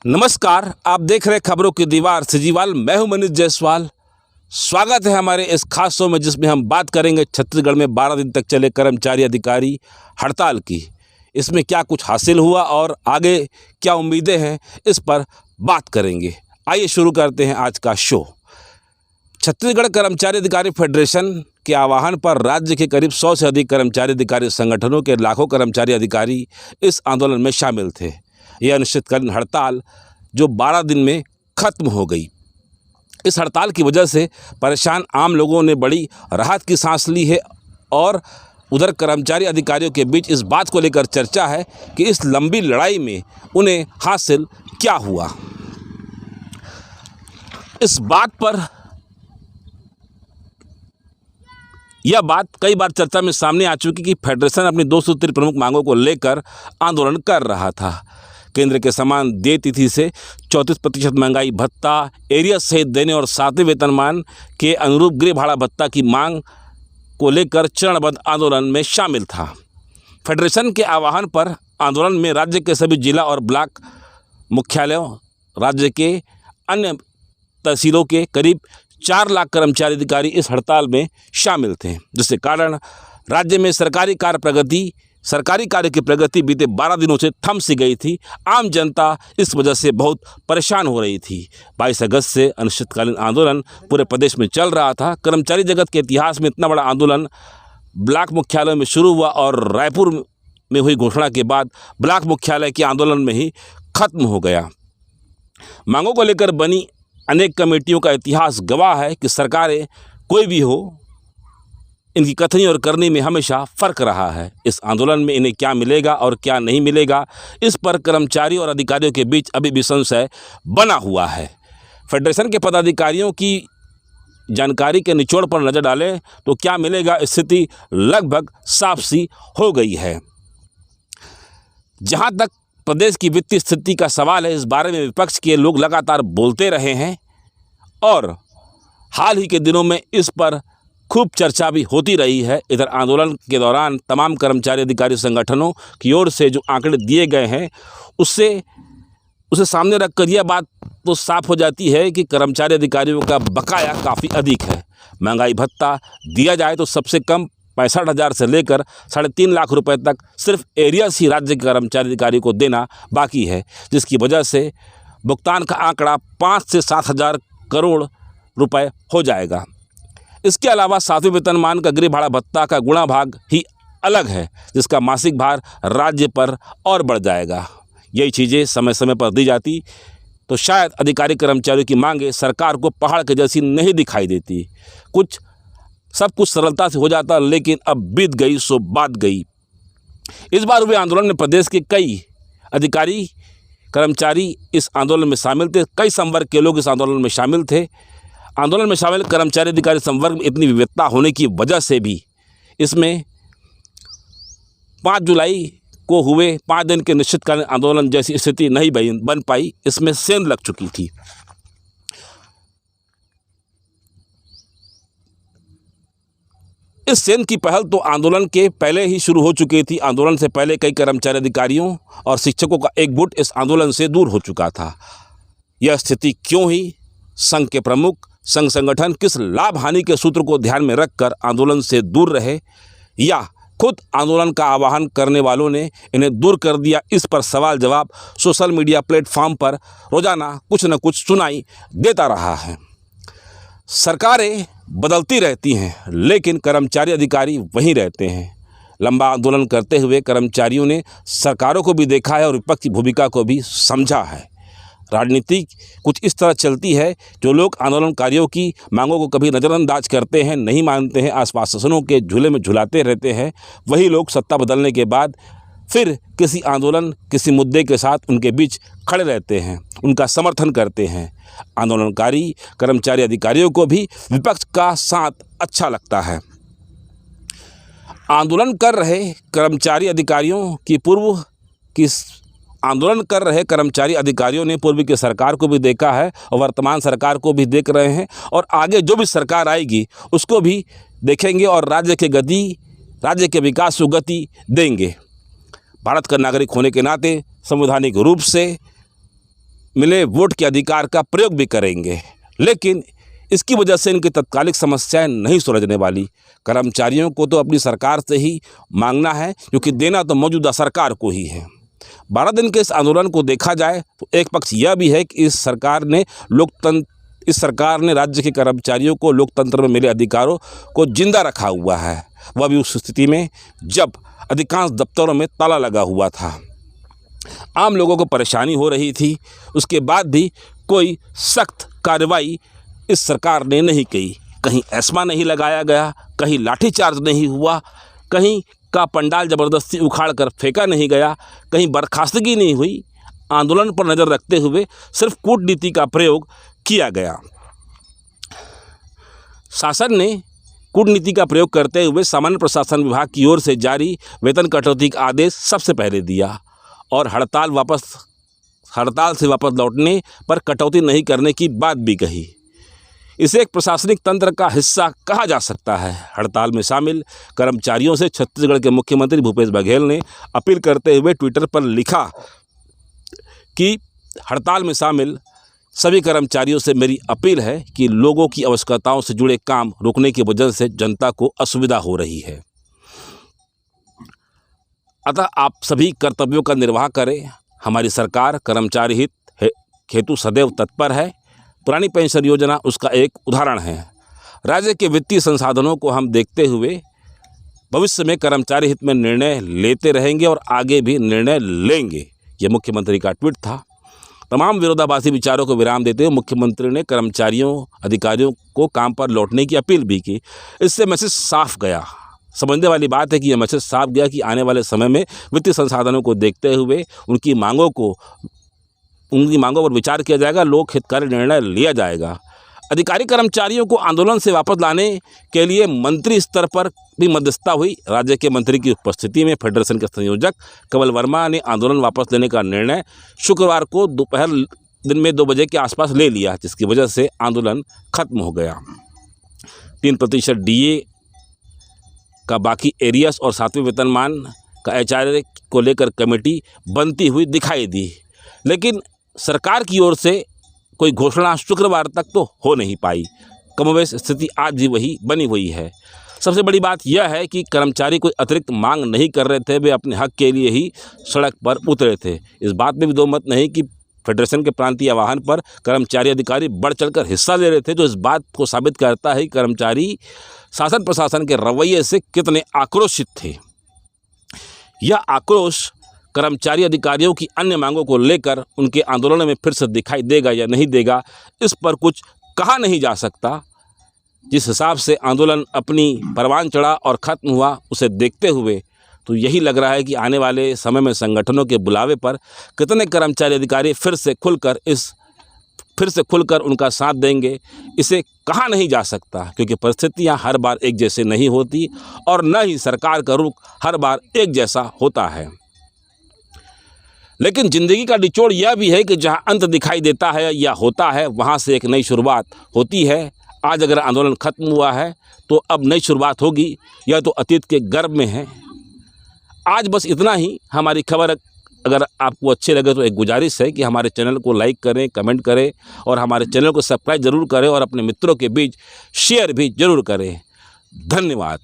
नमस्कार, आप देख रहे खबरों की दीवार सजीवाल। मैं हूं मनीष जायसवाल। स्वागत है हमारे इस खास शो में जिसमें हम बात करेंगे छत्तीसगढ़ में 12 दिन तक चले कर्मचारी अधिकारी हड़ताल की। इसमें क्या कुछ हासिल हुआ और आगे क्या उम्मीदें हैं, इस पर बात करेंगे। आइए शुरू करते हैं आज का शो। छत्तीसगढ़ कर्मचारी अधिकारी फेडरेशन के आह्वान पर राज्य के करीब 100 से अधिक कर्मचारी अधिकारी संगठनों के लाखों कर्मचारी अधिकारी इस आंदोलन में शामिल थे। यह अनिश्चितकालीन हड़ताल जो 12 दिन में खत्म हो गई। इस हड़ताल की वजह से परेशान आम लोगों ने बड़ी राहत की सांस ली है और उधर कर्मचारी अधिकारियों के बीच इस बात को लेकर चर्चा है कि इस लंबी लड़ाई में उन्हें हासिल क्या हुआ। इस बात पर यह बात कई बार चर्चा में सामने आ चुकी कि फेडरेशन अपनी 2 सूत्री प्रमुख मांगों को लेकर आंदोलन कर रहा था। केंद्र के समान देय तिथि से 34% महंगाई भत्ता, एरिया सहित देने और 7वें वेतनमान के अनुरूप गृह भाड़ा भत्ता की मांग को लेकर चरणबद्ध आंदोलन में शामिल था। फेडरेशन के आह्वान पर आंदोलन में राज्य के सभी जिला और ब्लॉक मुख्यालयों, राज्य के अन्य तहसीलों के करीब 4 लाख कर्मचारी अधिकारी इस हड़ताल में शामिल थे, जिसके कारण राज्य में सरकारी कार्य की प्रगति बीते 12 दिनों से थम सी गई थी। आम जनता इस वजह से बहुत परेशान हो रही थी। 22 अगस्त से अनिश्चितकालीन आंदोलन पूरे प्रदेश में चल रहा था। कर्मचारी जगत के इतिहास में इतना बड़ा आंदोलन ब्लॉक मुख्यालय में शुरू हुआ और रायपुर में हुई घोषणा के बाद ब्लॉक मुख्यालय के आंदोलन में ही खत्म हो गया। मांगों को लेकर बनी अनेक कमेटियों का इतिहास गवाह है कि सरकारें कोई भी हो, इनकी कथनी और करनी में हमेशा फ़र्क रहा है। इस आंदोलन में इन्हें क्या मिलेगा और क्या नहीं मिलेगा, इस पर कर्मचारी और अधिकारियों के बीच अभी भी संशय बना हुआ है। फेडरेशन के पदाधिकारियों की जानकारी के निचोड़ पर नज़र डालें तो क्या मिलेगा, स्थिति लगभग साफ सी हो गई है। जहां तक प्रदेश की वित्तीय स्थिति का सवाल है, इस बारे में विपक्ष के लोग लगातार बोलते रहे हैं और हाल ही के दिनों में इस पर खूब चर्चा भी होती रही है। इधर आंदोलन के दौरान तमाम कर्मचारी अधिकारी संगठनों की ओर से जो आंकड़े दिए गए हैं उसे सामने रखकर यह बात तो साफ हो जाती है कि कर्मचारी अधिकारियों का बकाया काफ़ी अधिक है। महंगाई भत्ता दिया जाए तो सबसे कम 65,000 से लेकर 3.5 लाख रुपए तक सिर्फ एरियाज ही राज्य के कर्मचारी अधिकारी को देना बाकी है, जिसकी वजह से भुगतान का आंकड़ा 5 से 7 हज़ार करोड़ रुपए हो जाएगा। इसके अलावा 7वें वेतनमान का गृह भाड़ा भत्ता का गुणा भाग ही अलग है, जिसका मासिक भार राज्य पर और बढ़ जाएगा। यही चीज़ें समय समय पर दी जाती तो शायद अधिकारी कर्मचारियों की मांगें सरकार को पहाड़ के जैसी नहीं दिखाई देती। सब कुछ सरलता से हो जाता, लेकिन अब बीत गई सो बात गई। इस बार हुए आंदोलन में प्रदेश के कई अधिकारी कर्मचारी इस आंदोलन में शामिल थे। कई संवर्ग के लोग इस आंदोलन में शामिल थे। आंदोलन में शामिल कर्मचारी अधिकारी संवर्ग में इतनी विविधता होने की वजह से भी इसमें 5 जुलाई को हुए 5 दिन के निश्चितकालीन आंदोलन जैसी स्थिति नहीं बन पाई। इसमें सेंध लग चुकी थी। इस सेंध की पहल तो आंदोलन के पहले ही शुरू हो चुकी थी। आंदोलन से पहले कई कर्मचारी अधिकारियों और शिक्षकों का एक गुट इस आंदोलन से दूर हो चुका था। यह स्थिति क्यों हुई? संघ के प्रमुख संघ संगठन किस लाभ हानि के सूत्र को ध्यान में रखकर आंदोलन से दूर रहे, या खुद आंदोलन का आह्वान करने वालों ने इन्हें दूर कर दिया? इस पर सवाल जवाब सोशल मीडिया प्लेटफॉर्म पर रोजाना कुछ न कुछ सुनाई देता रहा है। सरकारें बदलती रहती हैं, लेकिन कर्मचारी अधिकारी वहीं रहते हैं। लंबा आंदोलन करते हुए कर्मचारियों ने सरकारों को भी देखा है और विपक्ष की भूमिका को भी समझा है। राजनीति कुछ इस तरह चलती है, जो लोग आंदोलनकारियों की मांगों को कभी नज़रअंदाज करते हैं, नहीं मानते हैं, आश्वासनों के झूले में झुलाते रहते हैं, वही लोग सत्ता बदलने के बाद फिर किसी आंदोलन, किसी मुद्दे के साथ उनके बीच खड़े रहते हैं, उनका समर्थन करते हैं। आंदोलनकारी कर्मचारी अधिकारियों को भी विपक्ष का साथ अच्छा लगता है। आंदोलन कर रहे कर्मचारी अधिकारियों ने पूर्व की सरकार को भी देखा है और वर्तमान सरकार को भी देख रहे हैं, और आगे जो भी सरकार आएगी उसको भी देखेंगे और राज्य के विकास को गति देंगे। भारत का नागरिक होने के नाते संवैधानिक रूप से मिले वोट के अधिकार का प्रयोग भी करेंगे, लेकिन इसकी वजह से इनकी तत्कालिक समस्याएं नहीं सुलझने वाली। कर्मचारियों को तो अपनी सरकार से ही मांगना है, क्योंकि देना तो मौजूदा सरकार को ही है। 12 दिन के इस आंदोलन को देखा जाए तो एक पक्ष यह भी है कि इस सरकार ने राज्य के कर्मचारियों को लोकतंत्र में मिले अधिकारों को जिंदा रखा हुआ है, वह भी उस स्थिति में जब अधिकांश दफ्तरों में ताला लगा हुआ था। आम लोगों को परेशानी हो रही थी, उसके बाद भी कोई सख्त कार्रवाई इस सरकार ने नहीं की। कहीं एस्मा नहीं लगाया गया, कहीं लाठीचार्ज नहीं हुआ, कहीं का पंडाल ज़बरदस्ती उखाड़ कर फेंका नहीं गया, कहीं बर्खास्तगी नहीं हुई। आंदोलन पर नज़र रखते हुए सिर्फ कूटनीति का प्रयोग किया गया। शासन ने कूटनीति का प्रयोग करते हुए सामान्य प्रशासन विभाग की ओर से जारी वेतन कटौती का आदेश सबसे पहले दिया और हड़ताल से वापस लौटने पर कटौती नहीं करने की बात भी कही। इसे एक प्रशासनिक तंत्र का हिस्सा कहा जा सकता है। हड़ताल में शामिल कर्मचारियों से छत्तीसगढ़ के मुख्यमंत्री भूपेश बघेल ने अपील करते हुए ट्विटर पर लिखा कि हड़ताल में शामिल सभी कर्मचारियों से मेरी अपील है कि लोगों की आवश्यकताओं से जुड़े काम रुकने की वजह से जनता को असुविधा हो रही है। अतः आप सभी कर्तव्यों का निर्वाह करें। हमारी सरकार कर्मचारी हित हेतु सदैव तत्पर है। पुरानी पेंशन योजना उसका एक उदाहरण है। राज्य के वित्तीय संसाधनों को हम देखते हुए भविष्य में कर्मचारी हित में निर्णय लेते रहेंगे और आगे भी निर्णय लेंगे। यह मुख्यमंत्री का ट्वीट था। तमाम विरोधाभासी विचारों को विराम देते हुए मुख्यमंत्री ने कर्मचारियों अधिकारियों को काम पर लौटने की अपील भी की। इससे मैसेज साफ गया। समझने वाली बात है कि यह मैसेज साफ गया कि आने वाले समय में वित्तीय संसाधनों को देखते हुए उनकी मांगों पर विचार किया जाएगा, लोक हितकारी निर्णय लिया जाएगा। अधिकारी कर्मचारियों को आंदोलन से वापस लाने के लिए मंत्री स्तर पर भी मध्यस्थता हुई। राज्य के मंत्री की उपस्थिति में फेडरेशन के संयोजक कमल वर्मा ने आंदोलन वापस लेने का निर्णय शुक्रवार को दोपहर दिन में 2 बजे के आसपास ले लिया, जिसकी वजह से आंदोलन खत्म हो गया। 3% DA का बाकी एरियर्स और 7वें वेतनमान का HRA को लेकर कमेटी बनती हुई दिखाई दी, लेकिन सरकार की ओर से कोई घोषणा शुक्रवार तक तो हो नहीं पाई। कमोबेश स्थिति आज भी वही बनी हुई है। सबसे बड़ी बात यह है कि कर्मचारी कोई अतिरिक्त मांग नहीं कर रहे थे, वे अपने हक के लिए ही सड़क पर उतरे थे। इस बात में भी दो मत नहीं कि फेडरेशन के प्रांतीय आह्वान पर कर्मचारी अधिकारी बढ़ चढ़कर हिस्सा ले रहे थे, जो इस बात को साबित करता है कि कर्मचारी शासन प्रशासन के रवैये से कितने आक्रोशित थे। यह आक्रोश कर्मचारी अधिकारियों की अन्य मांगों को लेकर उनके आंदोलन में फिर से दिखाई देगा या नहीं देगा, इस पर कुछ कहा नहीं जा सकता। जिस हिसाब से आंदोलन अपनी परवान चढ़ा और ख़त्म हुआ, उसे देखते हुए तो यही लग रहा है कि आने वाले समय में संगठनों के बुलावे पर कितने कर्मचारी अधिकारी फिर से खुलकर उनका साथ देंगे, इसे कहा नहीं जा सकता, क्योंकि परिस्थितियां हर बार एक जैसे नहीं होती और न ही सरकार का रुख हर बार एक जैसा होता है। लेकिन ज़िंदगी का निचोड़ यह भी है कि जहां अंत दिखाई देता है या होता है, वहां से एक नई शुरुआत होती है। आज अगर आंदोलन खत्म हुआ है तो अब नई शुरुआत होगी, यह तो अतीत के गर्भ में है। आज बस इतना ही। हमारी खबर अगर आपको अच्छी लगे तो एक गुजारिश है कि हमारे चैनल को लाइक करें, कमेंट करें और हमारे चैनल को सब्सक्राइब ज़रूर करें और अपने मित्रों के बीच शेयर भी ज़रूर करें। धन्यवाद।